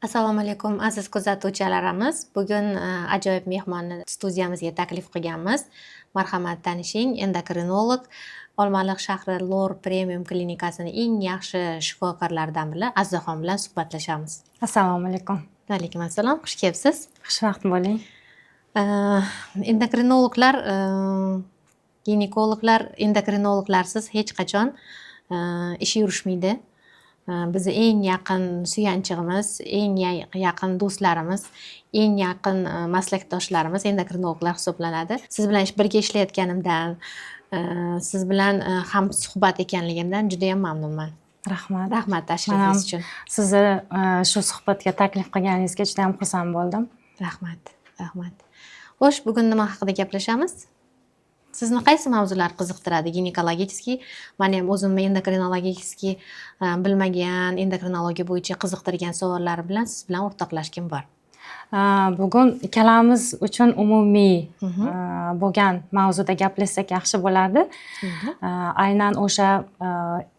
Assalomu alaykum aziz kuzatuvchilarimiz. Bugun ajoyib mehmonni studiyamizga taklif qilganmiz. Marhamat tanishing, endokrinolog, Olmaliq shahri Lor Premium klinikasining eng yaxshi shifokorlaridan biri Azzaxon bilan suhbatlashamiz. Assalomu alaykum. Va alaykum assalom, xush kelibsiz. Xushvaqt bo'ling. Endokrinologlar, ginekologlar, endokrinologlarsiz hech qachon ish yurishmaydi. Bizni eng yaqin suyanchig'imiz, eng yaqin do'stlarimiz, eng yaqin maslakdoshlarimiz endokrinologlar hisoblanadi. Siz bilan birga ishlayotganimdan, siz bilan ham suhbat ekanligimdan juda ham mamnunman. Rahmat. Rahmat tashrifingiz uchun. Sizni shu suhbatga taklif qilganingizga juda ham xursand bo'ldim. Rahmat. Xo'sh, bugun nima haqida gaplashamiz? Sizni qaysi mavzular qiziqtiradi? Ginekologiskiy, men ham o'zimni endokrinologiskiy bilmagan, endokrinologiya bo'yicha qiziqtirgan savollari bilan siz bilan o'rtoqlashgim bor. Bugun ikkalamiz uchun umumiy bo'lgan mavzuda gaplashsak yaxshi bo'lardi. Aynan o'sha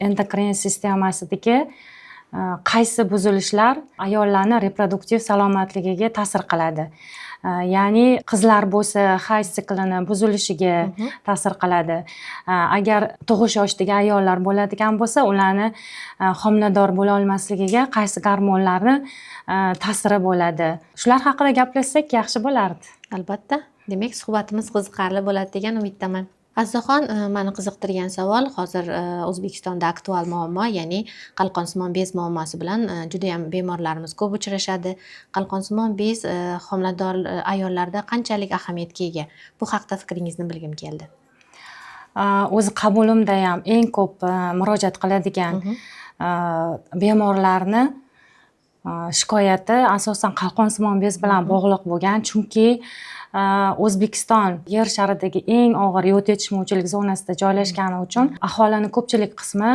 endokrin sistemasidagi qaysi buzilishlar ayollarning reproduktiv salomatligiga ta'sir qiladi. Ya'ni qizlar bo'lsa hayz siklini buzilishiga ta'sir qiladi. Agar tug'ish yoshidagi ayollar bo'ladigan bo'lsa, ularni homilador bo'la olmasligiga qaysi gormonlarni ta'siri bo'ladi. Shular haqida gaplashsak yaxshi bo'lardi. Albatta. Demak, suhbatimiz qiziqarli bo'ladi degan umiddaman. Azzaxon, meni qiziqtirgan savol hozir O'zbekistonda aktual muammo, ya'ni qalqonsimon bez muammosi bilan juda ham bemorlarimiz ko'p uchrashadi. Qalqonsimon bez homilador ayollarda qanchalik ahamiyatga ega? Bu haqda fikringizni bilgim keldi. O'zi qabulimda ham eng ko'p murojaat qiladigan bemorlarni shikoyati asosan qalqonsimon bez bilan bog'liq bo'lgan, chunki O'zbekiston yer sharidagi eng og'ir yod yetishmovchilik zonasida joylashgani uchun aholining ko'pchilik qismi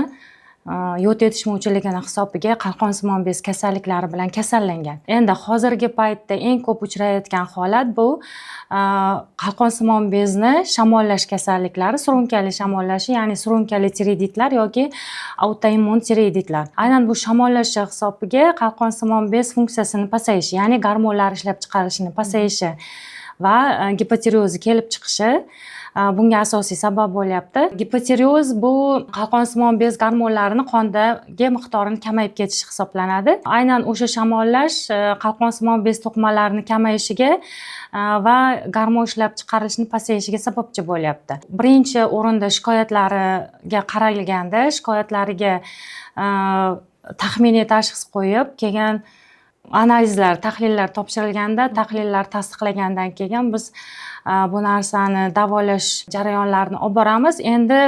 yod yetishmovchiligini hisobiga qalqonsimon bez kasalliklari bilan kasallangan. Endi hozirgi paytda eng ko'p uchrayotgan holat bu qalqonsimon bezni shamollash kasalliklari, surunkali shamollashi, ya'ni surunkali tiroiditlar yoki autoimmun tiroiditlar. Aynan bu shamollash hisobiga qalqonsimon bez funksiyasini pasayishi, ya'ni gormonlar ishlab chiqarishini pasayishi va gipotireoz kelib chiqishi bunga asosiy sabab bo'lyapti. Gipotireoz bu qalqonsimon bez gormonlarini qondagi miqdorini kamayib ketishi hisoblanadi. Aynan o'sha shamollash qalqonsimon bez to'qimalarini kamayishiga va gormon ishlab chiqarilishini pasayishiga sababchi bo'lyapti. Birinchi o'rinda shikoyatlariga qaralganda, shikoyatlariga taxminiy tashxis qo'yib, keyin analizlar, tahlillar topshirilganda, tahlillar tasdiqlagandan keyin biz bu narsani davolash jarayonlarini olib boramiz. Endi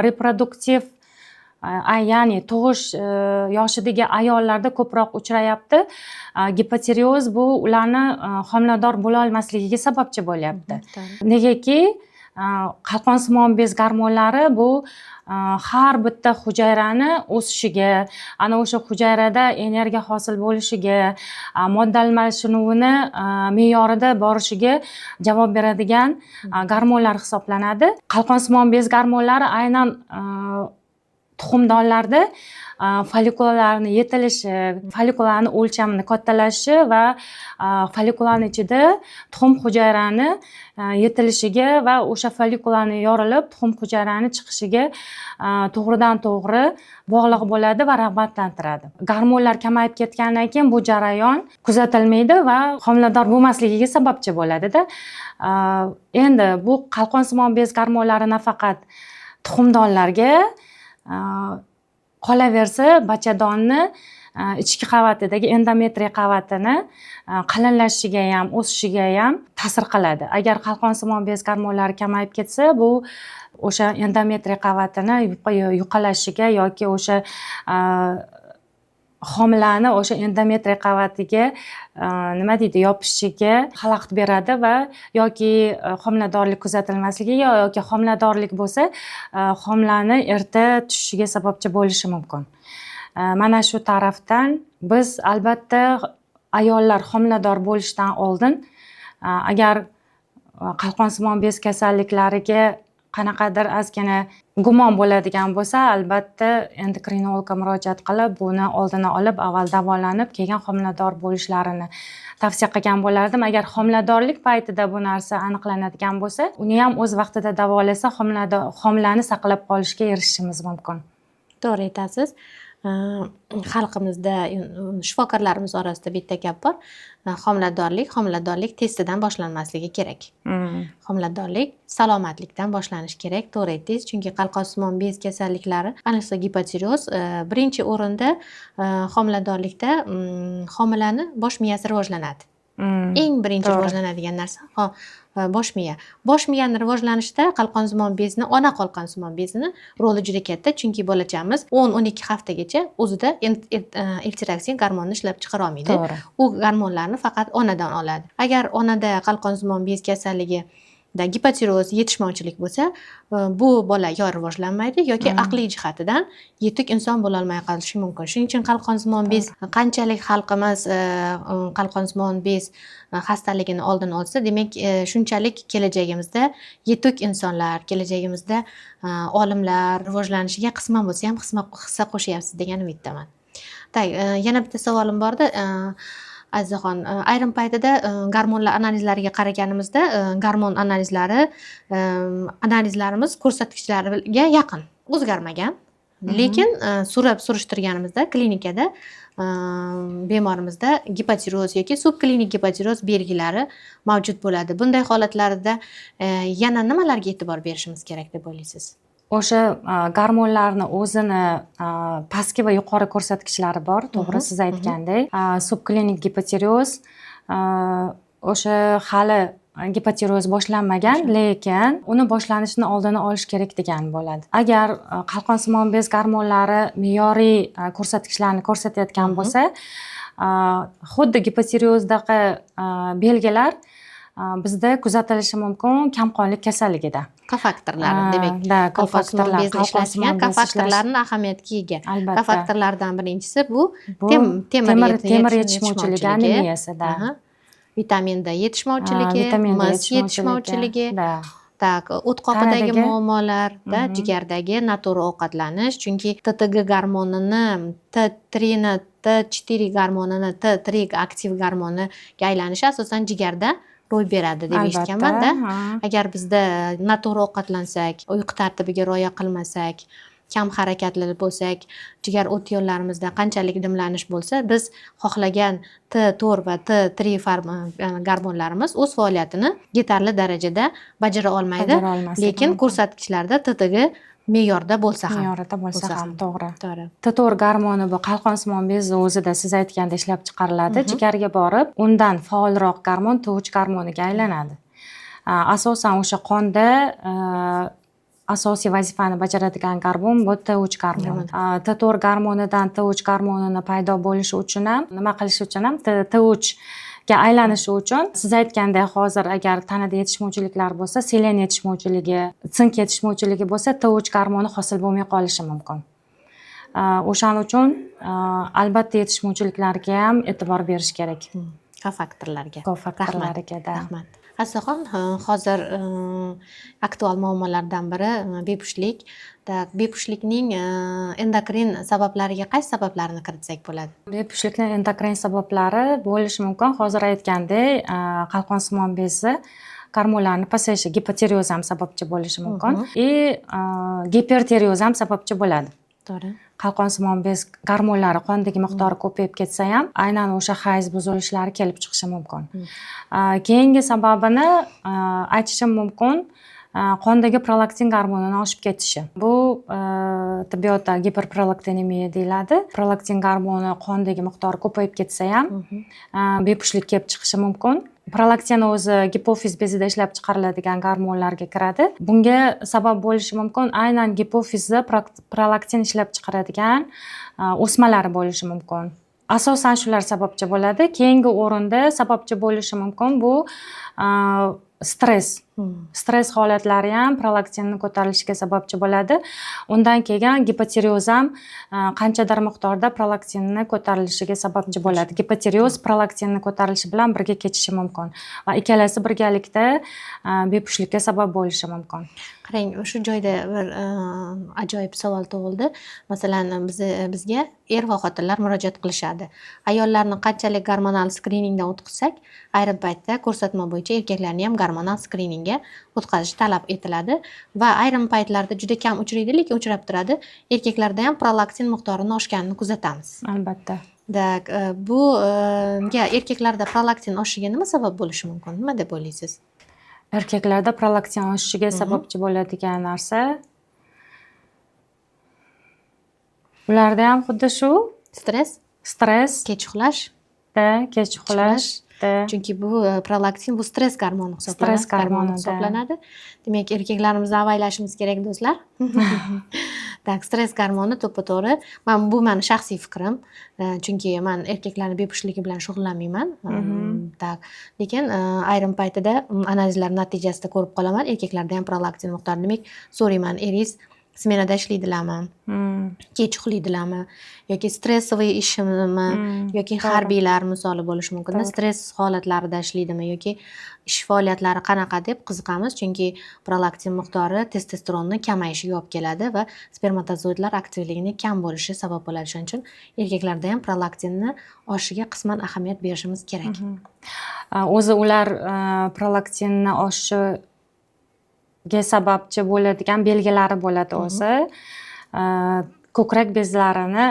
reproduktiv, ya'ni tug'ish yoshidagi ayollarda ko'proq uchrayapti. Gipotireoz bu ularni homilador bo'la olmasligiga sababchi bo'lyapti. Negaki qalqonsimon bez gormonlari bu har bitta hujayrani o'sishiga, ana o'sha hujayrada energiya hosil bo'lishiga, modda almashinuvini me'yorida borishiga javob beradigan gormonlar hisoblanadi. Qalqonsimon bez gormonlari aynan tuxumdonlarda follikullarni yetilishi, follikullarni o'lchamini kattalashishi va follikullarning ichida tuxum hujayrani yetilishiga va o'sha follikullarni yorilib tuxum hujayrani chiqishiga to'g'ridan to'g'ri bog'liq bo'ladi va rag'batlantiradi. Gormonlar kamayib ketgandan keyin bu jarayon kuzatilmaydi va homilador bo'lmasligiga sababchi bo'ladida. Endi bu qalqonsimon bez gormonlari nafaqat tuxumdonlarga qolaversa, bachadonni ichki qavatidagi endometriy qavatini qalinlashishiga ham, o'sishiga ham ta'sir qiladi. Agar qalqonsimon bez gormonlari kamayib ketsa, bu o'sha endometriy qavatini yuqalashiga yoki o'sha homilani o'sha endometriy qavatiga yopishishiga xalaqit beradi va yoki homiladorlik kuzatilmasligiga yoki homiladorlik bo'lsa, homilani erta tushishiga sababchi bo'lishi mumkin. Mana shu tarafdan biz albatta ayollar homilador bo'lishdan oldin agar qalqonsimon bez kasalliklariga qanaqadir ozgina gumon bo'ladigan bo'lsa, albatta endokrinologga murojaat qilib, buni oldini olib, avval davolanib, keyin homilador bo'lishlarini tavsiya qilgan bo'lardim. Agar homiladorlik paytida bu narsa aniqlanadigan bo'lsa, uni ham o'z vaqtida davolasa, homilani saqlab qolishga erishishimiz mumkin. To'g'ri aytasiz. Xalqimizda shifokorlarimiz orasida bitta gap bor. Homiladorlik testidan boshlanmasligi kerak. Homiladorlik salomatlikdan boshlanishi kerak. To'g'ri aytdingiz, chunki qalqonsimon bez kasalliklari, ayniqsa gipotireoz birinchi o'rinda homiladorlikda homilani bosh miyasi rivojlanadi. Eng birinchi rivojlanadigan narsa bosh miya. Bosh miyani rivojlanishida ona qalqonsimon bezini roli juda katta, chunki bolachamiz 10-12 haftagacha o'zida interaktsion gormonni ishlab chiqara olmaydi. U gormonlarni faqat onadan oladi. Agar onada qalqonsimon bez kasalligi gipotireoz yetishmovchilik bo'lsa, bu bola yo rivojlanmaydi yoki aqliy jihatidan yetuk inson bo'la olmay qolishi mumkin. Shuning uchun qalqonsimon bez qanchalik xalqimiz qalqonsimon bez xastaligini oldini olsa, demak, shunchalik kelajagimizda yetuk insonlar, kelajagimizda olimlar rivojlanishiga qisman bo'lsa ham hissa qo'shyapsiz degan umiddaman. Yana bitta savolim borda. Azizaxon, ayrim paytida gormonlar analizlariga qaraganimizda, gormon analizlarimiz ko'rsatkichlariga yaqin, o'zgarmagan. Lekin surishtirganimizda klinikada bemorimizda gipotireoz yoki subklinik gipotireoz belgilari mavjud bo'ladi. Bunday holatlarda yana nimalarga e'tibor berishimiz kerak deb o'ylaysiz? O'sha gormonlarni o'zini pastki va yuqori ko'rsatkichlari bor, to'g'ri siz aytgandek. Subklinik gipotireoz o'sha hali gipotireoz boshlanmagan, lekin uni boshlanishini oldini olish kerak degan bo'ladi. Agar qalqonsimon bez gormonlari me'yoriy ko'rsatkichlarni ko'rsatayotgan bo'lsa, xuddi gipotireozdagi belgilar bizda kuzatilishi mumkin kamqonlik kasalligida. Kofaktorlari, demak, qalqonsimon bezda ishlangan kofaktorlarning ahamiyatiga ega. Kofaktorlardan birinchisi bu temir yetishmovchiligi anemiyasida. Vitamin D yetishmovchiligi, mis yetishmovchiligi, o't qoqidagi muammolar, jigardagi noto'g'ri ovqatlanish, chunki TTG gormonini, T4 gormonini T3 aktiv gormoniga aylanishi asosan jigarda ro'y beradi deb eshitganman-da. Agar bizda noto'g'ri ovqatlansak, uyqu tartibiga rioya qilmasak, kam harakatli bo'lsak, jigar o't yo'llarimizda qanchalik dimlanish bo'lsa, biz xohlagan T4 va T3 gormonlarimiz o'z faoliyatini yetarli darajada bajara olmaydi. Lekin ko'rsatkichlarda TTG me'yorda bo'lsa ham. To'g'ri. T4 gormoni bu qalqonsimon bez o'zida siz aytganda ishlab chiqariladi. Jigarga borib, undan faolroq gormon T3 gormoniga aylanadi. Asosan o'sha qonda asosiy vazifani bajaradigan gormon bu T3 gormoni. T4 gormonidan T3 gormonini paydo bo'lishi uchun ham, nima qilish uchun ham T3 ga aylanishi uchun siz aytgandek hozir agar tanada yetishmovchiliklar bo'lsa, selen yetishmovchiligi, sink yetishmovchiligi bo'lsa, T3 gormoni hosil bo'lmay qolishi mumkin. O'shaning uchun albatta yetishmovchiliklarga ham e'tibor berish kerak. Kofaktorlarga. Rahmat. Azizaxon, hozir aktual muammolardan biri bepushtlik. Bepushtlikning endokrin sabablariga qaysi sabablarini kiritsak bo'ladi? Bepushtlikning endokrin sabablari bo'lishi mumkin. Hozir aytgandek, qalqonsimon bezi gormonlarni pasayishi, gipotireoz ham sababchi bo'lishi mumkin. Gipertireoz ham sababchi bo'ladi. To'g'ri. Qalqonsimon bez gormonlari qondagi miqdori ko'payib ketsa ham, aynan o'sha hayz buzilishlari kelib chiqishi mumkin. Keyingi sababini aytishim mumkin, qondagi prolaktin gormonining oshib ketishi. Bu tibbiyotda giperprolaktinemiya deyiladi. Prolaktin gormoni qondagi miqdori ko'payib ketsa ham, bepushtlik kelib chiqishi mumkin. Prolaktin o'zi gipofiz bezida ishlab chiqariladigan gormonlarga kiradi. Bunga sabab bo'lishi mumkin aynan gipofizda prolaktin ishlab chiqaradigan o'smalari bo'lishi mumkin. Asosan shular sababchi bo'ladi. Keyingi o'rinda sababchi bo'lishi mumkin bu stress. Stress holatlari ham prolaktinni ko'tarilishiga sababchi bo'ladi. Undan keyin gipotireoz ham qanchadir miqdorda prolaktinni ko'tarilishiga sababchi bo'ladi. Gipotireoz prolaktinni ko'tarilishi bilan birga kechishi mumkin va ikkalasi birgalikda bepushtlikka sabab bo'lishi mumkin. Qarang, shu joyda bir ajoyib savol tug'ildi. Masalan, bizga er va xotinlar murojaat qilishadi. Ayollarni qanchalik gormonal skriningdan o'tkazsak, ayrim paytda ko'rsatma bo'yicha erkaklarni ham gormonal skriningga o'tkazish talab etiladi va ayrim paytlarda juda kam uchraydi, lekin uchrab turadi. Erkaklarda ham prolaktin miqdorini oshganini kuzatamiz. Albatta. Bu erkaklarda prolaktin oshishiga nima sabab bo'lishi mumkin? Nima deb o'ylaysiz? Erkaklarda prolaktin oshishiga sababchi bo'ladigan narsa ularda ham xuddi shu stress, kech uxlash, chunki bu prolaktin bu stress gormoni hisoblanadi. Demak, erkaklarimizni avaylashimiz kerak do'stlar. Tak, stress gormoni to'ppa-to'g'ri. Bu meni shaxsiy fikrim. Chunki men erkaklarni bepushligi bilan shug'ullanmayman. Tak, lekin ayrim paytida analizlar natijasida ko'rib qolaman, erkaklarda ham prolaktin miqdori. Demak, so'rayman, eringiz smenada ishlaydilarmi? Kech uxlaydilarmi? Yoki stressovый ishmi? Yoki harbiylar misoli bo'lishi mumkin. Stress holatlarida ishlaydimi yoki ish faoliyatlari qanaqa deb qiziqamiz, chunki prolaktin miqdori testosteronni kamayishiga olib keladi va spermatozoidlar aktivligining kam bo'lishi sabab bo'ladi. Shuning uchun erkaklarda ham prolaktinni oshishiga qisman ahamiyat berishimiz kerak. O'zi ular prolaktinni oshishi sababchi bo'ladigan belgilari bo'ladi o'zi. Ko'krak bezlarini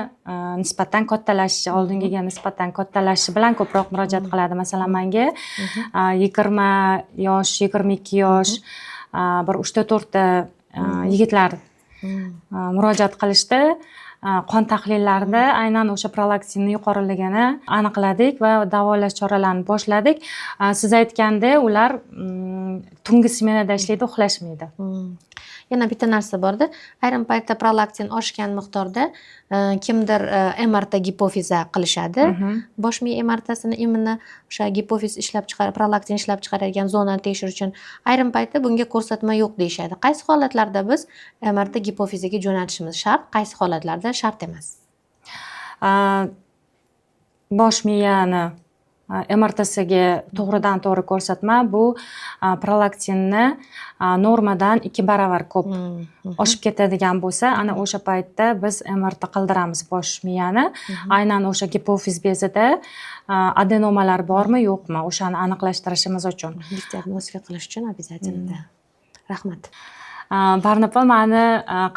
nisbatan kattalashishi, oldingiga nisbatan kattalashishi bilan ko'proq murojaat qiladi. Masalan, menga 20 yosh, 22 yosh, bir 3-4 ta yigitlar murojaat qilishdi. Qon tahlillarida aynan o'sha prolaktinning yuqoriligini aniqladik va davolash choralarini boshladik. Siz aytganda ular tungi smenada ishlaydi, uxlashmaydi. Yana bitta narsa borda. Ayrim paytda prolaktin oshgan miqdorda kimdir MRT gipofiza qilishadi. Bosh miya MRTsini imini o'sha gipofiz prolaktin ishlab chiqaradigan zonani tekshirish uchun ayrim paytda bunga ko'rsatma yo'q deyishadi. Qaysi holatlarda biz MRT gipofizaga jo'natishimiz shart, qaysi holatlarda shart emas? Bosh miyani MRTsiga to'g'ridan to'g'ri ko'rsatma bu prolaktinni normadan 2 baravar ko'p oshib ketadigan bo'lsa, ana o'sha paytda biz MRT qildiramiz bosh miyani. Aynan o'sha gipofiz bezida adenomalar bormi, yo'qmi, o'shani aniqlashtirishimiz uchun. Diagnostika qilish uchun обязательно. Rahmat. Barnapa, meni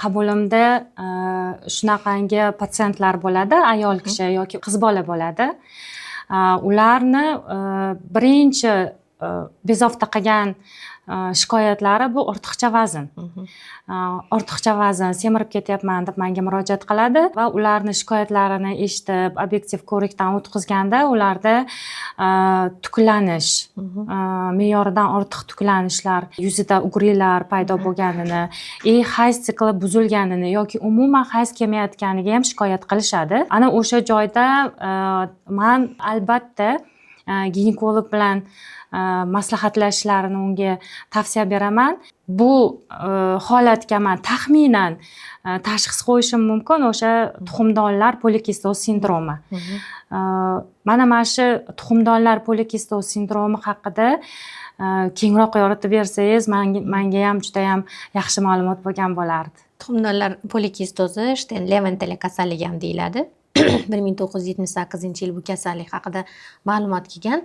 qabulimda shunaqangi patsientlar bo'ladi, ayol kishi yoki qiz bola bo'ladi. Ularni birinchi bezovta qilgan shikoyatlari bu ortiqcha vazn. Ortiqcha vazn, semirib ketyapman deb menga murojaat qiladi va ularni shikoyatlarini eshitib, obyektiv ko'rikdan o'tkazganda ularda tuklanish, me'yoridan ortiq tuklanishlar, yuzida ugrilar paydo bo'lganini, hayz sikli buzilganini yoki umuman hayz kelmayotganiga ham shikoyat qilishadi. Ana o'sha joyda men albatta ginekolog bilan maslahatlashishlarini unga tavsiya beraman. Bu holatga men taxminan tashxis qo'yishim mumkin, o'sha tuxumdonlar polikistoz sindromi. Mana shu tuxumdonlar polikistoz sindromi haqida kengroq yoritib bersangiz, menga ham juda ham yaxshi ma'lumot bo'lgan bo'lardi. Tuxumdonlar polikistozi Shten-Leventele kasalligi ham deyiladi. 1978-yil bu kasallik haqida ma'lumot kelgan.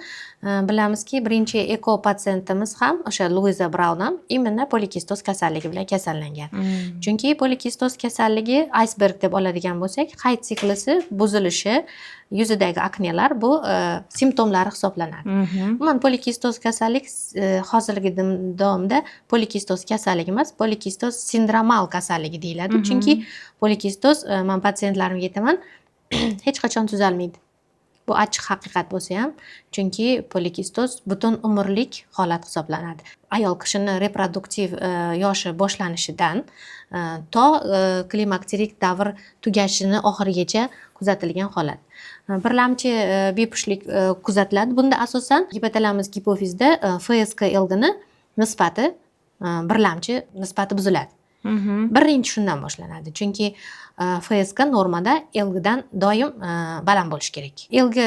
Bilamizki, birinchi eko patsientimiz ham o'sha Luiza Braun ham imенно polikistoz kasalligi bilan kasallangan. Chunki polikistoz kasalligi iceberg deb oladigan bo'lsak, hayz siklisi buzilishi, yuzidagi aknelar bu simptomlari hisoblanadi. Umuman polikistoz kasallik hozirgi davomda polikistoz kasallik emas, polikistoz sindromal kasalligi deyiladi. Chunki polikistoz, men patsientlarimga aytaman, hech qachon tuzalmaydi. Bu achchiq haqiqat bo'lsa ham, chunki polikistoz butun umrlik holat hisoblanadi. Ayol kishini reproduktiv yoshi boshlanishidan to klimakterik davr tugashini oxirigacha kuzatilgan holat. Birlamchi bepushtlik kuzatiladi. Bunda asosan gipotalamus gipofizda FSK elgini nisbati birlamchi nisbati buziladi. Birinchi shundan boshlanadi. Chunki FSK normada LGdan doim baland bo'lishi kerak. LG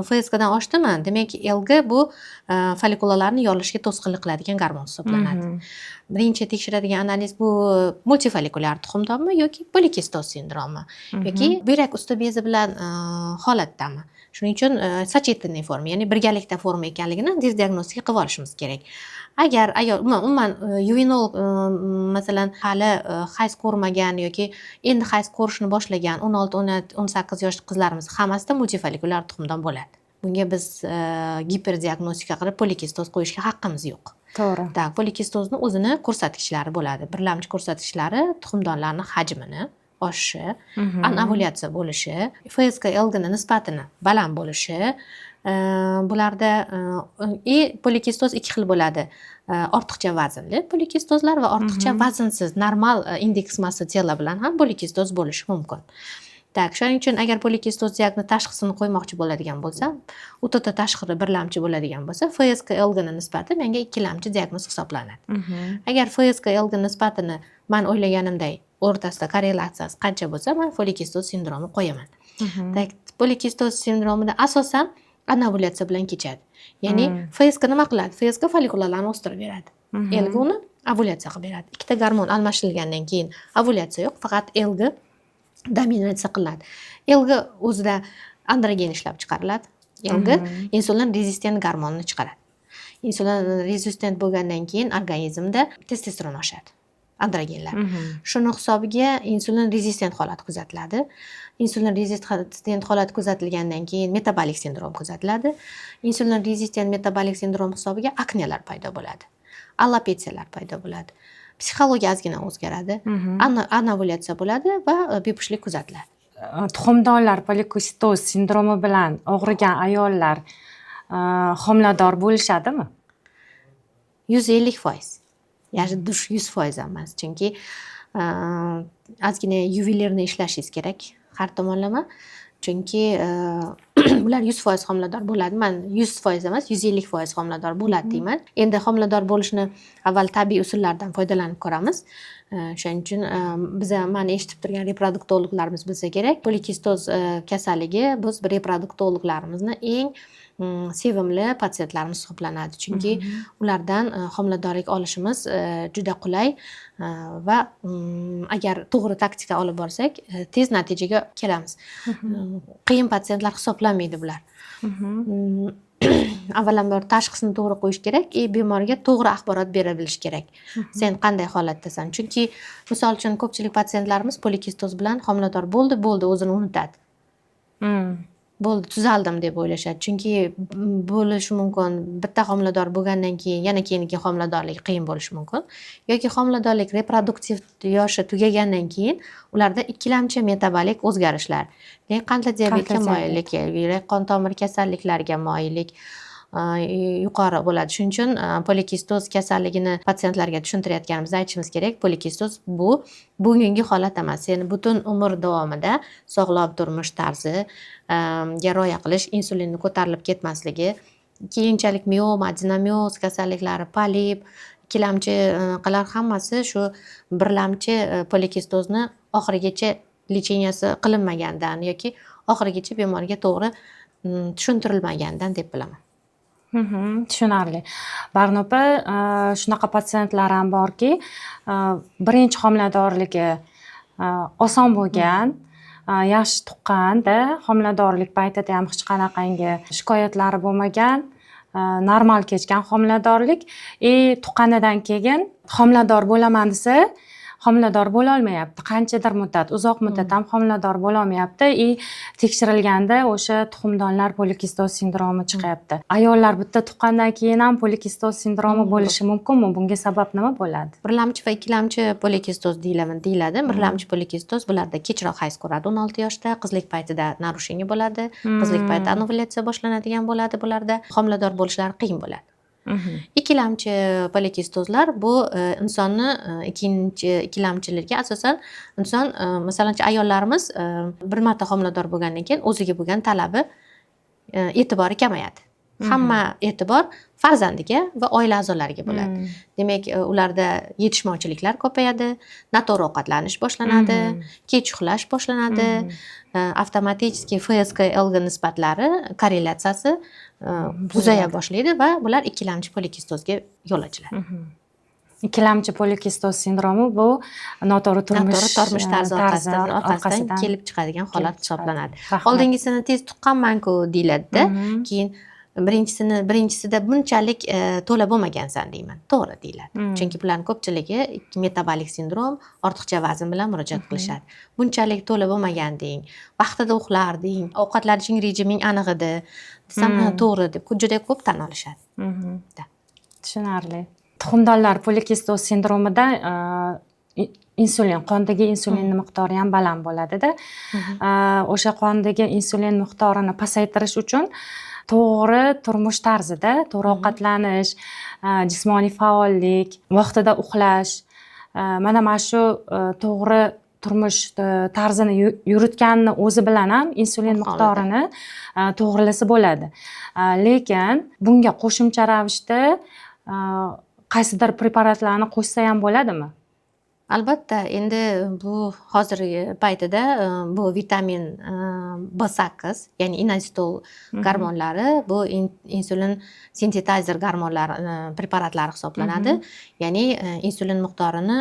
FSKdan oshdimi, demak LG bu folikularni yorilishga to'sqinlik qiladigan gormon hisoblanadi. Birinchi tekshiradigan analiz bu multifolikulyar tuxumdonmi yoki polikistoz sindromi yoki buyrak usti bezi bilan holatdami. Shuning uchun sochetniy forma, ya'ni birgalikda forma ekanligini diagnostika qilib olishimiz kerak. Agar ayol umuman yuvinol masalan hali hayz ko'rmagan yoki endi hayz ko'rishni boshlagan 16-18 yoshli qizlarimiz hammasida multifolikulyar tuxumdon bo'ladi. Bunga biz giperdiagnostika qilib polikistoz qo'yishga haqqimiz yo'q. To'g'ri. Tak, polikistozni o'zini ko'rsatkichlari bo'ladi. Birlamchi ko'rsatkichlari tuxumdonlarning hajmini oshishi, anovulyatsiya bo'lishi, FSK LGni nisbatini baland bo'lishi, bularda polikistoz ikki xil bo'ladi. Ortiqcha vaznli polikistozlar va ortiqcha vaznsiz normal indeks massa tela bilan ham polikistoz bo'lishi mumkin. Tak, shuning uchun agar polikistoz tashxisini qo'ymoqchi bo'ladigan bo'lsam, o'ta tashqari birlamchi bo'ladigan bo'lsa, FSK LGni nisbati menga ikkilamchi diagnoz hisoblanadi. Agar FSK LG nisbatini men o'ylaganimday o'rtasida korrelatsiyasi qancha bo'lsa, men polikistoz sindromi qo'yaman. Tak, polikistoz sindromida asosan anovulyatsiya bilan kechadi. Ya'ni FSK nima qiladi? FSK folikularni o'stirib beradi. LG uni ovulyatsiya qilib beradi. Ikkita gormon almashilgandan keyin ovulyatsiya yo'q, faqat LG dominatsiya qiladi. LG o'zida androgen ishlab chiqariladi. LG insulin rezistent gormonni chiqaradi. Insulin rezistent bo'lgandan keyin organizmda testosteron oshadi. Androgenlar. Shuni hisobiga insulin rezistent holat kuzatiladi. Insulin rezistent holat kuzatilgandan keyin metabolik sindrom kuzatiladi. Insulin rezistent metabolik sindrom hisobiga aknelar paydo bo'ladi. Alopesiyalar paydo bo'ladi. Psixologiya ozgina o'zgaradi. Anovulyatsiya bo'ladi va bepushtlik kuzatiladi. Tuxumdonlar polikistoz sindromi bilan og'rigan ayollar homilador bo'lishadimi? 150%. Ya'ni 100% emas. Chunki ozgina yuvelirni ishlashingiz kerak har tomonlama. Chunki ular 100% homilador bo'ladi. Men 100% emas, 150% homilador bo'ladi deyman. Endi homilador bo'lishni avval tabiiy usullardan foydalanib ko'ramiz. Shuning uchun meni eshitib turgan reproduktologlarimiz bilsa kerak, polikistoz kasalligi biz reproduktologlarimizni eng sevimli patsientlarimiz hisoblanadi. Chunki ulardan homiladorlik olishimiz juda qulay va agar to'g'ri taktika olib borsak, tez natijaga kelamiz. Qiyin patsientlar hisoblanmaydi bular. Avvalambor tashxisni to'g'ri qo'yish kerak, bemorga to'g'ri axborot bera bilish kerak. Sen qanday holatdasan? Chunki misol uchun ko'pchilik patsientlarimiz polikistoz bilan homilador bo'ldi, o'zini unutadi. Bo'ldi, tuzaldim deb o'ylashadi. Chunki bo'lishi mumkin, bitta homilador bo'lgandan keyin yana keyingi homiladorlik qiyin bo'lishi mumkin. Yoki homiladorlik reproduktiv yoshi tugagandan keyin ularda ikkilamchi metabolik o'zgarishlar, ya'ni qandli diabetga moyillik, yurak qon tomir kasalliklariga moyillik yuqori bo'ladi. Shuning uchun polikistoz kasalligini patsientlarga tushuntirayotganimizda aytishimiz kerak, polikistoz bu bugungi holat emas. Seni butun umr davomida sog'lom turmush tarzi ga rioya qilish, insulinni ko'tarilib ketmasligi, keyinchalik mioma, adenomioz kasalliklari, polip, ikkilamchi qilar hammasi shu birlamchi polikistozni oxirigacha lecheniyasi qilinmagandan yoki oxirigacha bemorga to'g'ri tushuntirilmagandan deb bilaman. Tushunarli. Barnopa, shunaqa patsientlar ham borki, birinchi homiladorligi oson bo'lgan, yaxshi tuqqanda, homiladorlik paytida ham hech qanaqangi shikoyatlari bo'lmagan, normal kechgan homiladorlik, tuqqanidan keyin homilador bo'laman desa, homilador bo'la olmayapti. Qanchadir muddat, uzoq muddat ham homilador bo'la olmayapti. Tekshirilganda o'sha tuxumdonlar polikistoz sindromi chiqyapti. Ayollar bitta tuqqandan keyin ham polikistoz sindromi bo'lishi mumkinmi? Bunga sabab nima bo'ladi? Birlamchi va ikkilamchi polikistoz deyiladi. Birlamchi polikistoz bularda kechroq hayz ko'radi 16 yoshda, qizlik paytida narushение bo'ladi, qizlik paytida anovulyatsiya boshlanadigan bo'ladi bularda. Homilador bo'lishlari qiyin bo'ladi. Ikkilamchi polikistozlar bu insonni ikkilamchilarga asosan inson masalan ayollarimiz bir marta homilador bo'lgandan keyin o'ziga bo'lgan talabi e'tibori kamayadi. Hamma e'tibor farzandiga va oila a'zolariga bo'ladi. Demak, ularda yetishmovchiliklar ko'payadi, noto'g'ri ovqatlanish boshlanadi, kech uxlash boshlanadi, avtomatik FSK-LG nisbatlari korrelyatsiyasi uzaya boshlaydi va bular ikkilamchi polikistozga yo'l ochiladi. Ikkilamchi polikistoz sindromi bu noto'g'ri turmush tarzi orqasidan kelib chiqadigan holat hisoblanadi. Oldingisini tez tuqqanman-ku deyiladi-da, keyin birinchisida bunchalik to'la bo'lmagansan deyman. To'g'ri deyiladi. Chunki bularning ko'pchiligi metabolik sindrom, ortiqcha vazn bilan murojaat qilishadi. Bunchalik to'la bo'lmaganding, vaqtida uxlarding, ovqatlanishing rejiming aniq edi desam, to'g'ri deb juda ko'p tan olishadi. Tushunarli. Tuxumdonlar polikistoz sindromida insulin, qondagi insulin miqdori ham baland bo'ladi-da. O'sha qondagi insulin miqdorini pasaytirish uchun to'g'ri turmush tarzida, to'g'ri ovqatlanish, jismoniy faollik, vaqtida uxlash, mana shu to'g'ri turmush tarzini yuritganini o'zi bilan ham insulin miqdorini to'g'rilasa bo'ladi. Lekin bunga qo'shimcha ravishda qaysidir preparatlarni qo'shsa ham bo'ladimi? Albatta, endi bu hozirgi paytida bu vitamin B8, ya'ni inositol gormonlari, bu insulin sintetizer gormonlari preparatlari hisoblanadi. Ya'ni insulin miqdorini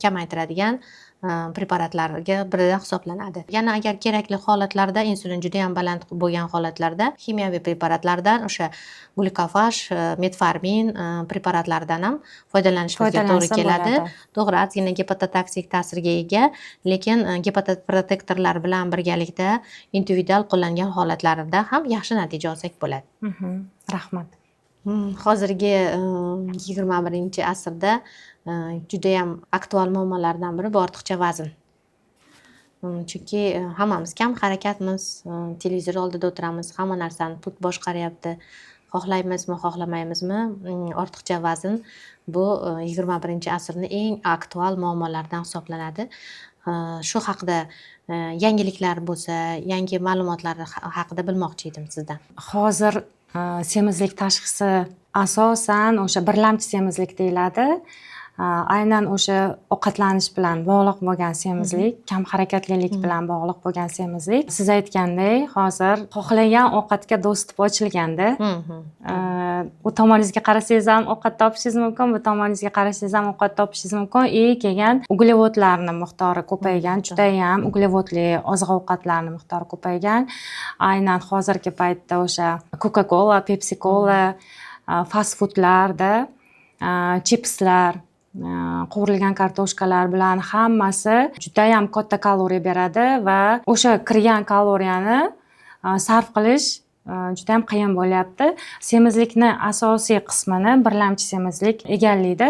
kamaytiradigan preparatlarga biridan hisoblanadi. Yana agar kerakli holatlarda, insulin juda ham baland bo'lgan holatlarda kimyoviy preparatlardan o'sha glukofaj, metformin preparatlaridan ham foydalanishga to'g'ri keladi. To'g'ri, ozgina gepatotoksik ta'sirga ega, lekin gepatoprotektorlar bilan birgalikda individual qo'llangan holatlarida ham yaxshi natija olsak bo'ladi. Rahmat. Hozirgi 21-asrda judayam aktual muammolardan biri bu ortiqcha vazn. Chunki hammamiz kam harakatmiz, televizor oldida o'tiramiz, hamma narsani pul boshqaryapti. Xohlaymizmi, xohlamaymizmi, ortiqcha vazn bu 21-asrning eng aktual muammolaridan hisoblanadi. Shu haqida yangiliklar bo'lsa, yangi ma'lumotlar haqida bilmoqchi edim sizdan. Hozir semizlik tashxisi asosan o'sha birlamchi semizlik deyiladi. Aynan o'sha ovqatlanish bilan bog'liq bo'lgan semizlik, kam harakatlilik bilan bog'liq bo'lgan semizlik. Siz aytgandek, hozir xohlagan ovqatga dostуп ochilganda, u tomoningizga qarasangiz ham ovqat topishingiz mumkin, bu tomoningizga qarasangiz ham ovqat topishingiz mumkin. Kelgan uglevodlarning miqdori ko'paygan, juda ham uglevodli oziq-ovqatlarning miqdori ko'paygan. Aynan hozirgi paytda o'sha Coca-Cola, Pepsi-Cola, fast foodlarda, chipslar, qovurilgan kartoshkalar bilan hammasi juda ham katta kaloriya beradi va o'sha kirgan kaloriyani sarf qilish juda ham qiyin bo'lyapti. Semizlikni asosiy qismini birlamchi semizlik egallaydi.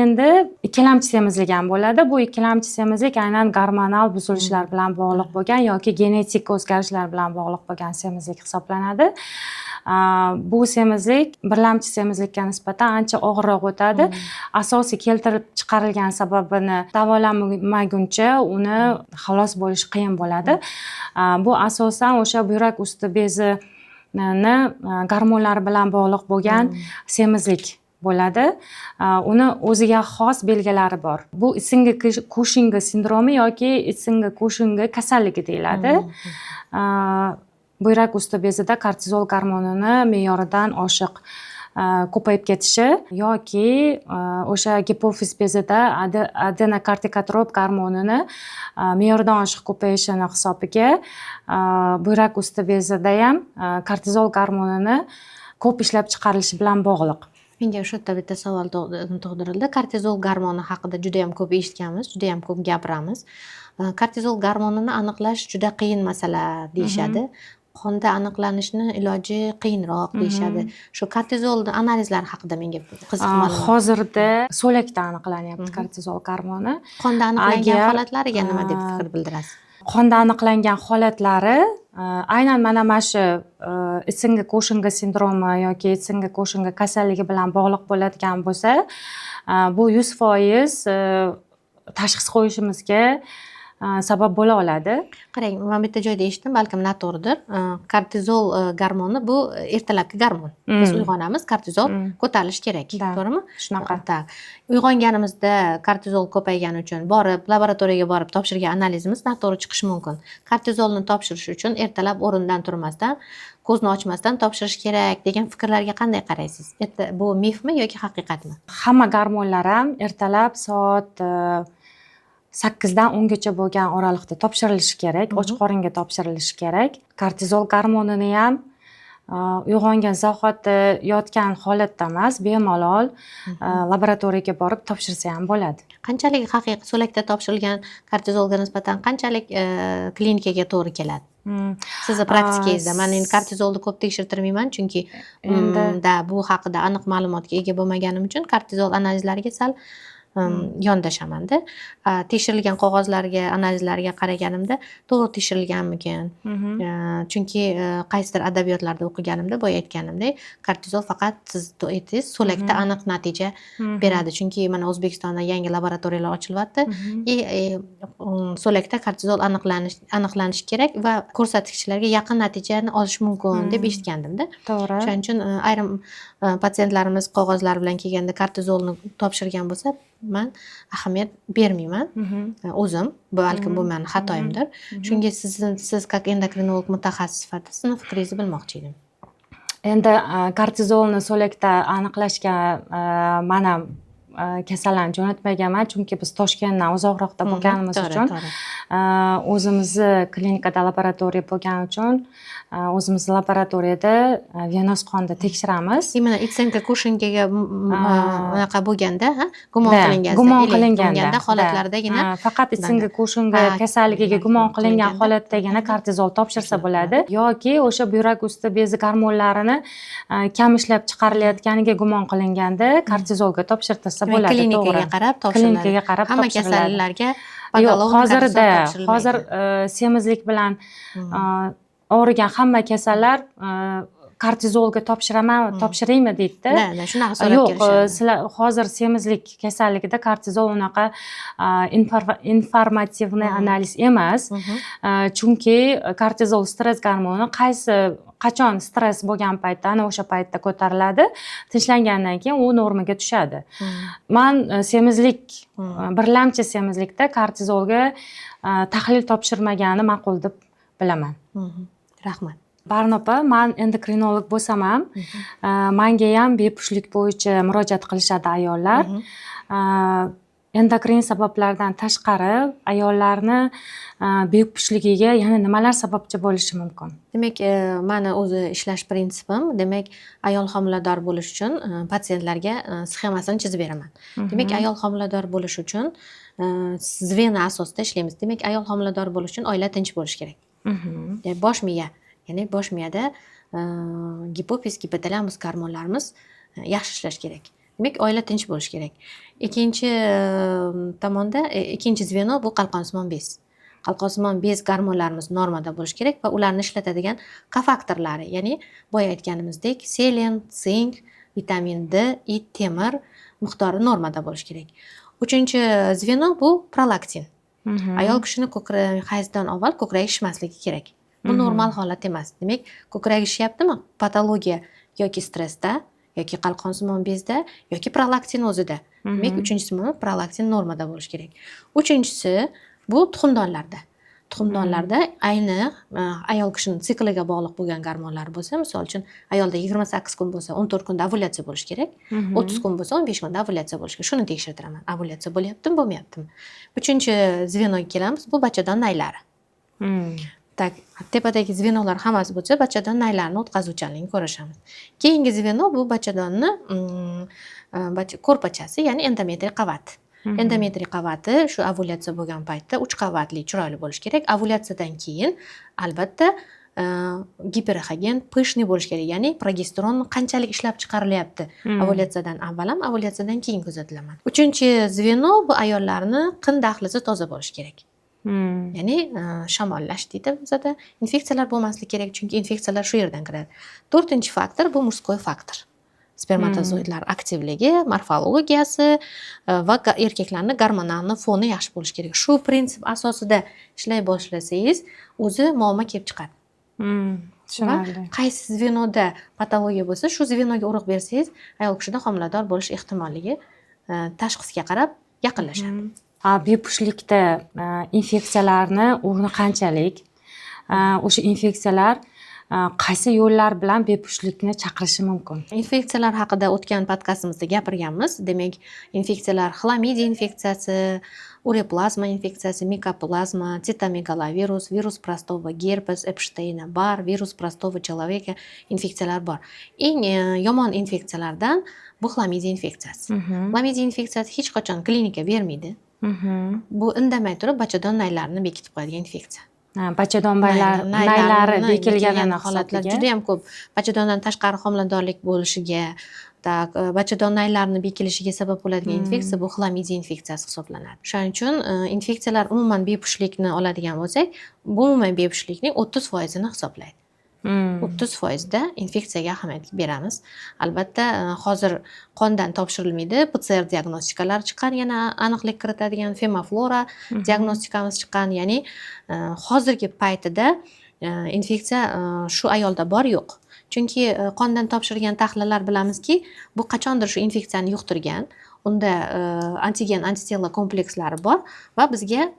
Endi ikkilamchi semizlik ham bo'ladi. Bu ikkilamchi semizlik aynan gormonal buzilishlar bilan bog'liq bo'lgan yoki genetik o'zgarishlar bilan bog'liq bo'lgan semizlik hisoblanadi. Bu semizlik birlamchi semizlikka nisbatan ancha og'irroq o'tadi. Asosiy keltirib chiqarilgan sababini davolamaguncha uni xalos bo'lish qiyin bo'ladi. Bu asosan o'sha buyrak usti bezini gormonlar bilan bog'liq bo'lgan semizlik bo'ladi. Uni o'ziga xos belgilari bor. Bu Itsinga Kushinga sindromi yoki Itsinga Kushinga kasalligi deyiladi. Buyrak usti bezida kortizol gormonini me'yoridan oshiq ko'payib ketishi yoki o'sha gipofiz bezida adenokortikotrop gormonini me'yoridan oshiq ko'payishini hisobiga buyrak usti bezida ham kortizol gormonini ko'p ishlab chiqarilishi bilan bog'liq. Menga shu yerda bitta savol tug'dirildi. Kortizol gormoni haqida juda ham ko'p eshitganmiz, juda ham ko'p gapiramiz. Kortizol gormonini aniqlash juda qiyin masala deyishadi. Qonda aniqlanishni iloji qiyinroq deyishadi. Shu kortizol analizlari haqida menga qiziq ma'lumot. Hozirda so'lakda aniqlanyapti kortizol gormoni. Qonda aniqlangan holatlariga nima deb fikr bildirasiz? Qonda aniqlangan holatlari aynan mana shu Itsinga Kushinga sindromi yoki Itsinga Kushinga kasalligi bilan bog'liq bo'ladigan bo'lsa, bu 100% tashxis qo'yishimizga sabab bo'la oladi. Qarang, men bitta joyda eshitdim, balkim noto'g'ridir. Kortizol gormoni bu ertalabki gormon. Biz uyg'onamiz, kortizol ko'tarilishi kerak, Da, to'g'rimi? shunaqa. Tak. Uyg'onganimizda kortizol ko'paygani uchun laboratoriyaga borib topshirgan analizimiz noto'g'ri chiqishi mumkin. Kortizolni topshirish uchun ertalab o'rindan turmasdan, ko'zni ochmasdan topshirish kerak degan fikrlarga qanday qaraysiz? Bu mifmi yoki haqiqatmi? Hamma gormonlar ham ertalab soat 8dan 10gacha bo'lgan oralig'da topshirilishi kerak, och qoringa topshirilishi kerak. Kortizol gormonini ham uyg'ongan zahoti yotgan holatda emas, bemalol laboratoriyaga borib topshirsa ham bo'ladi. Qanchalik haqiqiy so'lakda topshirilgan kortizolga nisbatan qanchalik klinikaga to'g'ri keladi? Sizni praktikangizda men endi kortizolni ko'p tekshirtirmayman, chunki bu haqida aniq ma'lumotga ega bo'lmaganim uchun kortizol analizlariga sal yondashamanda. Tekshirilgan qog'ozlarga, analizlarga qaraganimda to'g'ri tekshirilganmikan? Chunki qaysidir adabiyotlarda o'qiganimda, boya aytganimdek, kortizol faqat siz aytdingiz, so'lakda aniq natija beradi. Chunki mana O'zbekistonda yangi laboratoriyalar ochilyapti. So'lakda kortizol aniqlanishi kerak va ko'rsatkichlarga yaqin natijani olish mumkin deb eshitgandimda. To'g'ri. Shuning uchun ayrim patsientlarimiz qog'ozlar bilan kelganda kortizolni topshirgan bo'lsa, men ahamiyat bermayman. O'zim, balkim bu mening xatoyimdir. Shunga siz как endokrinolog mutaxassis sifatida sizni fikringizni bilmoqchi edim. Endi kortizolni so'lakda aniqlashga men ham kasallarni jo'natmaganman, chunki biz Toshkentdan uzoqroqda bo'lganimiz uchun o'zimizni klinikada laboratoriya bo'lgani uchun o'zimiz laboratoriyada venoz qonni tekshiramiz. Mana itsenka kushinkaga unaqa bo'lganda, gumon qilinganda holatlardagina faqat itsenka kushinka kasalligiga gumon qilingan holatdagina kortizol topshirsa bo'ladi, yoki o'sha buyrak usti bezi gormonlarini kam ishlab chiqarilayotganiga gumon qilinganda kortizolga topshirtirsa bo'ladi. Klinikaga qarab topshiriladi. Klinikaga qarab hamma topshiriladi. kasalliklarga Hozir semizlik bilan og'rigan hamma kasallar kortizolga topshiraymi deydi-da. Shunaqa so'rab kelishadi. Yo'q, sizlar hozir semizlik kasalligida kortizol unaqa informativniy analiz emas. Chunki kortizol stress gormoni qachon stress bo'lgan paytda, ana o'sha paytda ko'tariladi, tinchlangandan keyin u normaga tushadi. Men semizlik, birlamchi semizlikda kortizolga tahlil topshirmagani ma'qul deb bilaman. Rahmat. Barnopa, men endokrinolog bo'lsam ham, menga ham bepushtlik bo'yicha murojaat qilishadi ayollar. Endokrin sabablardan tashqari ayollarni bepushtligiga yana nimalar sababchi bo'lishi mumkin? Demak, meni o'zi ishlash prinsipim, demak, ayol homilador bo'lish uchun patsientlarga sxemasini chizib beraman. Demak, ayol homilador bo'lish uchun zvena asosida ishlaymiz. Demak, ayol homilador bo'lish uchun oila tinch bo'lishi kerak. Bosh miya, ya'ni bosh miyada gipofiz, gipotalamus gormonlarimiz yaxshi ishlash kerak. Demak, oila tinch bo'lishi kerak. Ikkinchi tomonda, ikkinchi zveno bu qalqonsimon bez. Qalqonsimon bez gormonlarimiz normada bo'lishi kerak va ularni ishlatadigan kofaktorlari, ya'ni boya aytganimizdek, selen, sink, vitamin D, temir miqdori normada bo'lishi kerak. Uchinchi zveno bu prolaktin. Ayol kishini hayzdan avval ko'kragi shishmasligi kerak. Bu normal holat emas. Demak, ko'kragi shishyaptimi? Patologiya yoki stressda, yoki qalqonsimon bezda, yoki prolaktin o'zida. Demak, uchinchisi prolaktin normada bo'lishi kerak. Uchinchisi bu tuxumdonlarda. Tuxumdonlarda ayni ayol kishining sikliga bog'liq bo'lgan gormonlar bo'lsa, misol uchun ayolda 28 kun bo'lsa, 14 kunda ovulyatsiya bo'lishi kerak. 30 kun bo'lsa, 15 kunda ovulyatsiya bo'lishi kerak. Shuni tekshirtiraman. Ovulyatsiya bo'lyaptimi, bo'lmayaptimi? Uchinchi zvenoga kelamiz. Bu bachadon naylari. Tak, tepadagi zvenolar hammasi bo'lsa, bachadon naylarini o'tkazuvchanligini ko'rishamiz. Keyingi zveno bu bachadonni ko'rpachasi, ya'ni endometriy qavat. Endometriy qavati shu ovulyatsiya bo'lgan paytda 3 qavatli, chiroyli bo'lishi kerak. Ovulyatsiyadan keyin albatta giperehogen, pышный bo'lishi kerak. Ya'ni progesteron qanchalik ishlab chiqarilyapti. Ovulyatsiyadan avval ham, ovulyatsiyadan keyin kuzatilaman. Uchinchi zveno bu ayollarni qin dahlizi toza bo'lishi kerak. Ya'ni shamollash deydi bizda. Infeksiyalar bo'lmasligi kerak, chunki infeksiyalar shu yerdan kiradi. To'rtinchi faktor bu murskoy faktor. spermatozoidlar aktivligi, morfologiyasi va erkaklarni gormonalni foni yaxshi bo'lishi kerak. Shu prinsip asosida ishlay boshlasangiz, o'zi muammo kelib chiqadi. Va Tushunarli. qaysi zvenoda patologiya bo'lsa, shu zvenoga urg'u bersangiz, ayol kishida homilador bo'lish ehtimolligi tashxisga qarab yaqinlashadi. Bepushtlikda infeksiyalarni o'rni qanchalik? O'sha infeksiyalar qaysi yo'llar bilan bepushtlikni chaqirishi mumkin? Infeksiyalar haqida o'tgan podkastimizda gapirganmiz. Demak, infeksiyalar xlamidiya infeksiyasi, ureplazma infeksiyasi, mikoplazma, sitomegalovirus, virus простого gerpes, Epsteyna bar, virus простого человека infeksiyalar bor. Eng yomon infeksiyalardan bu xlamidiya infeksiyasi. Xlamidiya infeksiyasi hech qachon klinika bermaydi. Bu indamay turib bachadon naylarini bekitib qo'yadigan infeksiya. Bachadon naylari bekilgan holatlar juda ham ko'p. Bachadondan tashqari homiladorlik bo'lishiga, bachadon naylarini bekilishiga sabab bo'ladigan infeksiya bu xlamidiya infeksiyasi hisoblanadi. Shuning uchun infeksiyalar umuman bepushtlikni oladigan bo'lsak, bu umuman bepushtlikning 30% ni hisoblaydi. 30% da infeksiyaga ahamiyat beramiz. Albatta, hozir qondan topshirilmaydi, PCR diagnostikalari chiqqan, yana aniqlik kiritadigan femoflora diagnostikamiz chiqqan, ya'ni hozirgi paytida infeksiya shu ayolda bor yo'q. Chunki qondan topshirgan tahlillar bilamizki, bu qachondir shu infeksiyani yuqtirgan, unda antigen antitelo komplekslari bor va bizga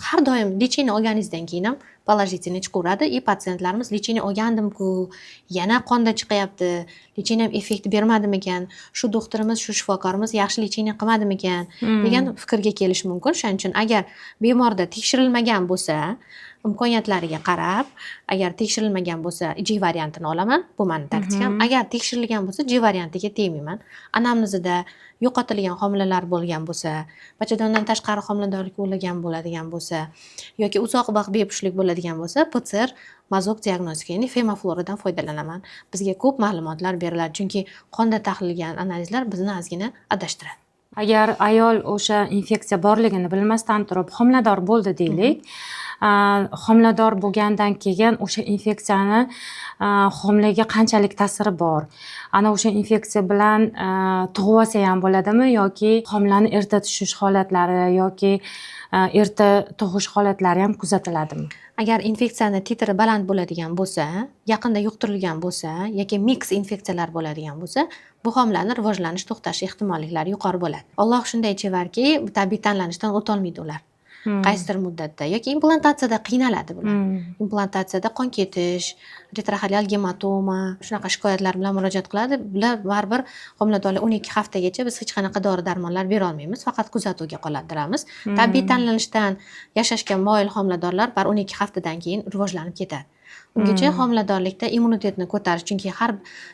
har doim lecheniya olganingizdan keyin ham положительный chiqaveradi. Patsientlarimiz lecheniya olgandim-ku, yana qonda chiqyapti, lecheniya ham effekt bermadimikan, shu doktorimiz, shu shifokorimiz yaxshi lecheniya qilmadimikan degan fikrga kelish mumkin. Shuning uchun agar bemorda tekshirilmagan bo'lsa, imkoniyatlariga qarab, agar tekshirilmagan bo'lsa, J variantini olaman, bu meni taktikam. Agar tekshirilgan bo'lsa, J variantiga tegmayman. Anamnezida yo'qotilgan homilalar bo'lgan bo'lsa, bachadondan tashqari homiladorlik bo'ladigan bo'lsa, yoki uzoq vaqt bepushtlik bo'ladigan bo'lsa, PCR mazok diagnostika, ya'ni femofloradan foydalanaman. Bizga ko'p ma'lumotlar beriladi, chunki qonda tahlillangan analizlar bizni ozgina adashtiradi. Agar ayol o'sha infeksiya borligini bilmasdan turib homilador bo'ldi deylik, homilador bo'lgandan keyin o'sha infeksiyani homilaga qanchalik ta'siri bor? Ana o'sha infeksiya bilan tug'ib olsa ham bo'ladimi yoki homilani erta tushish holatlari yoki erta tug'ish holatlari ham kuzatiladimi? Agar infeksiyani titri baland bo'ladigan bo'lsa, yaqinda yuqtirilgan bo'lsa yoki mix infeksiyalar bo'ladigan bo'lsa, bu homilani rivojlanish to'xtashi ehtimolliklari yuqori bo'ladi. Alloh shunday chevarki, tabiiy tanlanishdan o'tolmaydi ular. Qaysidir muddatda yoki implantatsiyada qiynaladi bular. Implantatsiyada qon ketish, retrohalial gematoma, shunaqa shikoyatlar bilan murojaat qiladi. Bular baribir homiladorlik 12 haftagacha biz hech qanaqa dori-darmonlar bera olmaymiz, faqat kuzatuvga qoldiramiz. Tabiiy tanlanishdan yashashga moyil homiladorlar 12 haftadan keyin rivojlanib ketadi. Ungacha homiladorlikda immunitetni ko'tarish, chunki har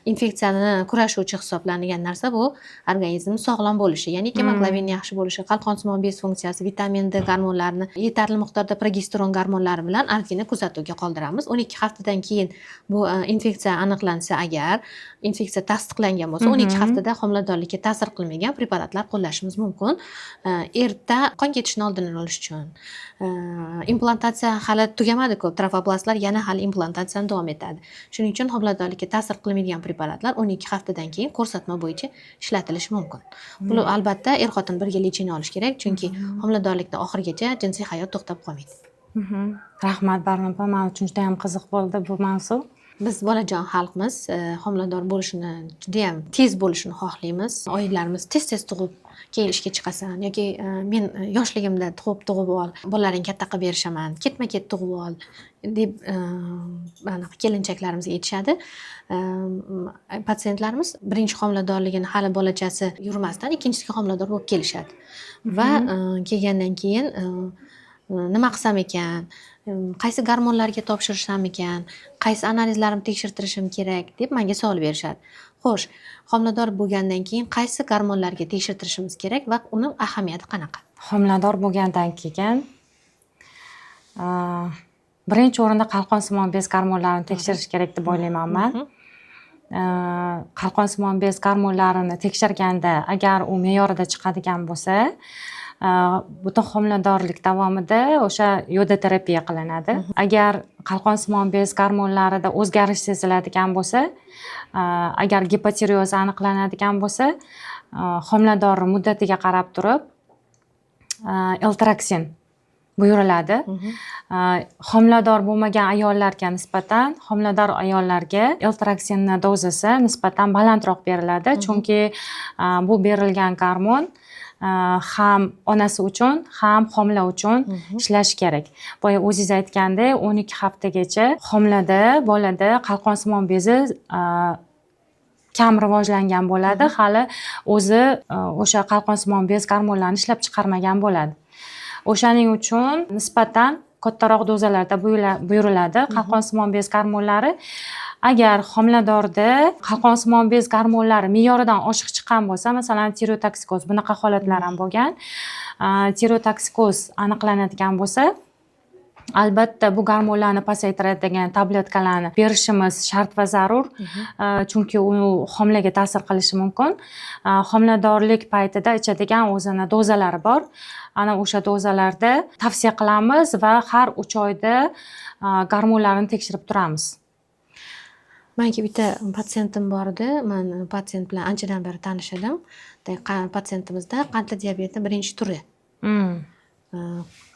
infeksiyani kurashuvchi hisoblanadigan narsa bu organizm sog'lom bo'lishi, ya'ni gemoglobin yaxshi bo'lishi, qalqonsimon bez funksiyasi, vitamin D gormonlarini, yetarli miqdorda progesteron gormonlari bilan ozgina kuzatuvga qoldiramiz. 12 haftadan keyin bu infeksiya aniqlansa, agar infeksiya tasdiqlangan bo'lsa, 12 haftada homiladorlikka ta'sir qilmagan preparatlar qo'llashimiz mumkin. Erta qon ketishini oldini olish uchun. Implantatsiya hali tugamadi-ku, trofoblastlar yana hali implantatsiyani davom etadi. Shuning uchun homiladorlikka ta'sir qilmaydigan preparatlar 12 haftadan keyin ko'rsatma bo'yicha ishlatilishi mumkin. Bu albatta er-xotin birga lecheniya olish kerak, chunki homiladorlikda oxirigacha jinsiy hayot to'xtab qolmaydi. Rahmat Barno opa, men uchun juda ham qiziq bo'ldi bu mavzu. Biz bolajon xalqmiz, homilador bo'lishini juda ham tez bo'lishini xohlaymiz. Oilalarimiz tez-tez tug'ib, keyin ishga chiqasan yoki men yoshligimda tug'ib ol, bolalaring katta qilib berishaman, ketma-ket tug'ib ol deb anaqa kelinchaklarimizga aytishadi. Patsientlarimiz birinchi homiladorligini hali bolachasi yurmasdan ikkinchisiga homilador bo'lib kelishadi. Va kelgandan keyin nima qilsam ekan, qaysi gormonlarga topshirishim ekan, qaysi analizlarimni tekshirtirishim kerak deb menga savol berishadi. Xo'sh, homilador bo'lgandan keyin qaysi gormonlarga tekshirtirishimiz kerak va uning ahamiyati qanaqa? Homilador bo'lgandan keyin birinchi o'rinda qalqonsimon bez gormonlarini tekshirish kerak deb o'ylayman men. Qalqonsimon bez gormonlarini tekshirganda agar u me'yorida chiqadigan bo'lsa, butun homiladorlik davomida o'sha yoda terapiya qilinadi. Agar qalqonsimon bez gormonlarida o'zgarish seziladigan bo'lsa, agar gipotireoz aniqlanadigan bo'lsa, homilador muddatiga qarab turib eltraksin buyuriladi. Homilador bo'lmagan ayollarga nisbatan homilador ayollarga eltraksinni dozasi nisbatan balandroq beriladi, chunki bu berilgan gormon ham onasi uchun, ham homila uchun ishlashi kerak. Boya o'zingiz aytgandek, 12 haftagacha homilada bolada qalqonsimon bezi kam rivojlangan bo'ladi, hali o'zi o'sha qalqonsimon bez gormonlarini ishlab chiqarmagan bo'ladi. O'shaning uchun nisbatan kattaroq dozalarda buyuriladi qalqonsimon bez gormonlari. Agar homiladorda qalqonsimon bez gormonlari me'yoridan oshiq chiqqan bo'lsa, masalan, tirotoksikoz, bunaqa holatlar ham bo'lgan. Tirotoksikoz aniqlanadigan bo'lsa, albatta bu gormonlarni pasaytiradigan tabletkalarni berishimiz shart va zarur, chunki u homilaga ta'sir qilishi mumkin. Homiladorlik paytida ichadigan o'zini dozalari bor. Ana o'sha dozalarda tavsiya qilamiz va har 3 oyda gormonlarni tekshirib turamiz. Menga bitta patsientim bor edi. Men patsient bilan anchadan beri tanishadim. Patsientimizda qandli diabetning 1-turi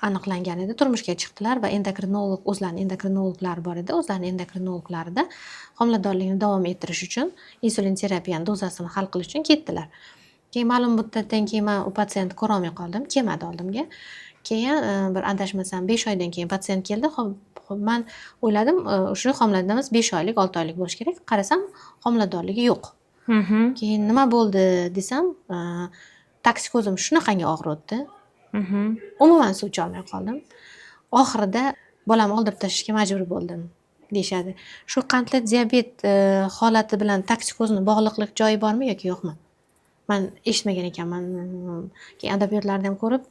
aniqlangan edi. Turmushga chiqdilar va endokrinolog, o'zlarining endokrinologlari bor edi. O'zlarining endokrinologlarida homiladorlikni davom ettirish uchun insulin terapiyani dozasini hal qilish uchun ketdilar. Keyin ma'lum muddatdan keyin men u patsientni ko'rolmay qoldim, kelmadi oldimga. Keyin bir adashmasam 5 oydan keyin patsient keldi. Men o'yladim, o'sha homiladamiz 5 oylik, 6 oylik bo'lishi kerak. Qarasam, homiladorligi yo'q. Keyin nima bo'ldi desam, toksikozim shunaqangi og'ir o'tdi. Umuman suv icholmay qoldim. Oxirida bolamni oldirib tashlashga majbur bo'ldim deyshadi. Shu qandli diabet holati bilan toksikozni bog'liqlik joyi bormi yoki yo'qmi? Men eshitmagan ekanman. Keyin adabiyotlarni ham ko'rib,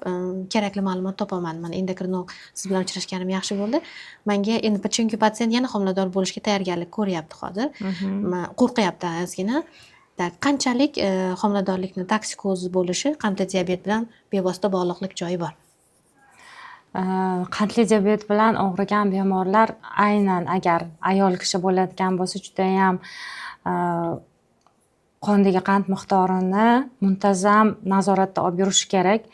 kerakli ma'lumot topolmadim. Men endokrinolog siz bilan uchrashganim yaxshi bo'ldi. Menga endi chunki patsient yana homilador bo'lishga tayyorgarlik ko'ryapti hozir. Qo'rqyapti ozgina. Qanchalik homiladorlikni toksikoz bo'lishi qandli diabet bilan bevosita bog'liqlik joyi bor? Qandli diabet bilan og'rigan bemorlar aynan agar ayol kishi bo'ladigan bo'lsa, juda ham qondagi qand miqdorini muntazam nazoratda olib yurish kerak.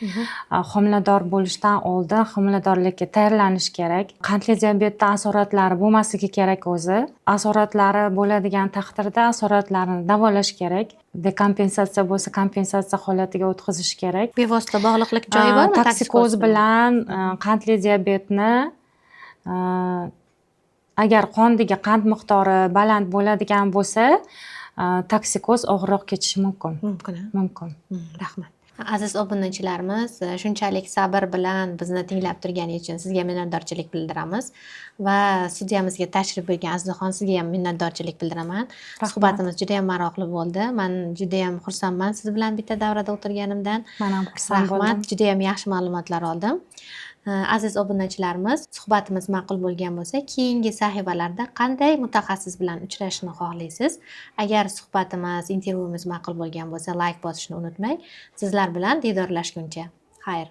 Homilador bo'lishdan oldin homiladorlikka tayyorlanish kerak. Qandli diabetda asoratlari bo'lmasligi kerak o'zi. Asoratlari bo'ladigan taqdirda asoratlarni davolash kerak. Dekompensatsiya bo'lsa, kompensatsiya holatiga o'tkazish kerak. Bevosita bog'liqlik joyi bormi? Toksikoz bilan qandli diabetni agar qondagi qand miqdori baland bo'ladigan bo'lsa, toksikoz og'irroq kechishi mumkin. Mumkin. Rahmat. Aziz obunachilarimiz, shunchalik sabr bilan bizni tinglab turganingiz uchun sizga minnatdorchilik bildiramiz va studiyamizga tashrif buyurgan Azizaxon, sizga ham minnatdorchilik bildiraman. Suhbatimiz juda ham maroqli bo'ldi. Men juda ham xursandman siz bilan bitta davrada o'tirganimdan. Men ham xursand bo'ldim. Rahmat, juda ham yaxshi ma'lumotlar oldim. Aziz obunachilarimiz, suhbatimiz ma'qul bo'lgan bo'lsa, keyingi sahifalarda qanday mutaxassis bilan uchrashishni xohlaysiz? Agar suhbatimiz, intervyumiz ma'qul bo'lgan bo'lsa, like bosishni unutmang. Sizlar bilan diydorlashguncha. Xayr.